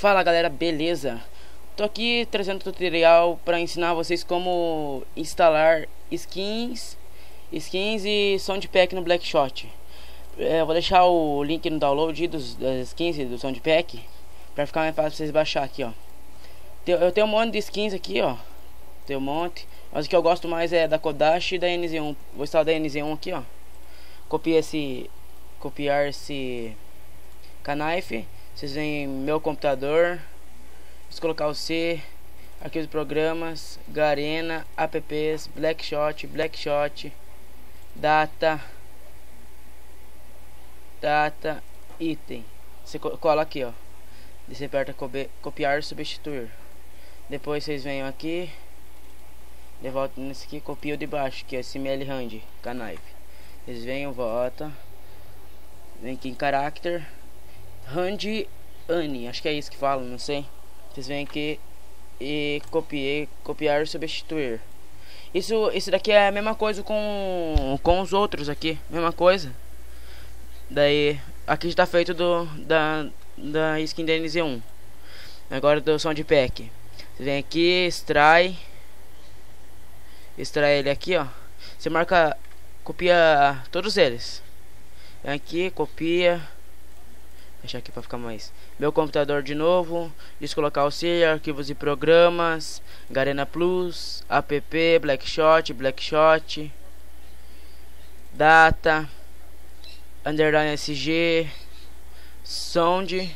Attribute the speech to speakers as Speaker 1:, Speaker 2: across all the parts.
Speaker 1: Fala galera, beleza? Tô aqui trazendo um tutorial para ensinar vocês como instalar skins e soundpack no Blackshot. Eu vou deixar o link no download das skins e do soundpack para ficar mais fácil pra vocês baixar aqui, ó. Eu tenho um monte de skins aqui, ó. Tem um monte, mas o que eu gosto mais é da Kodashi e da NZ1. Vou instalar da NZ1 aqui, ó. Copiar esse Knife. Vocês vêm meu computador, vou colocar o C, arquivos de programas, Garena, apps, Blackshot, data, item. Você cola aqui, ó. Você aperta copiar, substituir. Depois vocês vêm aqui, de volta nesse aqui, copia o de baixo, que é CML Hand, Knife. Vocês vêm, volta, vem aqui em character. Hand Annie, acho que é isso que fala, não sei. Vocês vêm aqui e copiar e substituir. Isso daqui é a mesma coisa com os outros aqui, mesma coisa. Daí aqui está feito da skin da NZ1. Agora do soundpack. Você vem aqui, extrai ele aqui, ó. Você marca, copia todos eles. Vem aqui, copia. Deixar aqui para ficar mais. Meu computador de novo. Descolocar o C, arquivos e programas, Garena Plus, app, Blackshot, data, underline SG, sound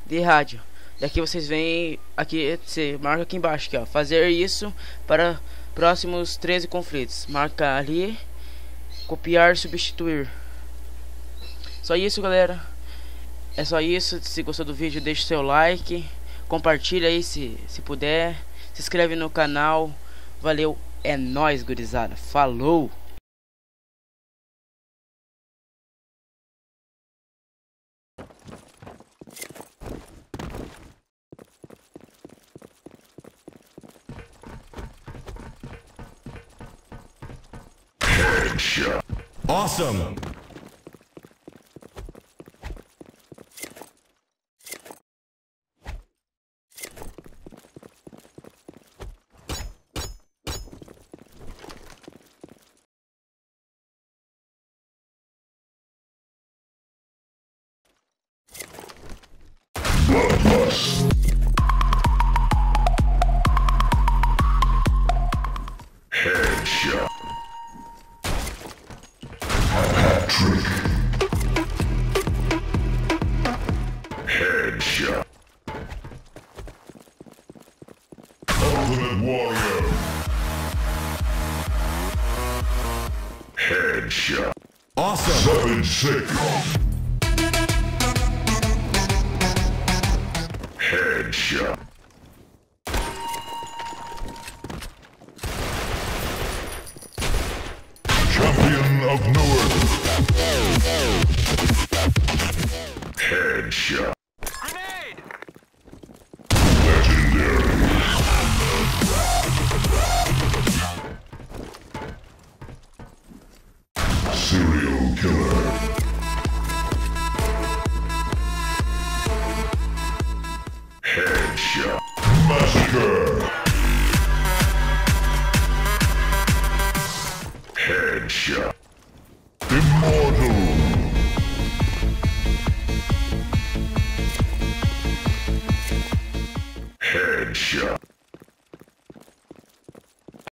Speaker 1: de rádio. Daqui vocês vêm aqui, você marca aqui embaixo aqui, ó, fazer isso para próximos 13 conflitos. Marca ali, copiar, substituir. Só isso, galera. É só isso. Se gostou do vídeo, deixe seu like, compartilha aí se puder, se inscreve no canal. Valeu, é nóis, gurizada. Falou!
Speaker 2: Headshot. Awesome! Bloodlust. Headshot. Hat trick. Headshot. Ultimate Warrior. Headshot. Awesome. 7-6. Headshot. Champion of Newark. Headshot. Grenade. Legendary. Serial killer. Headshot. Massacre. Headshot. Immortal. Headshot.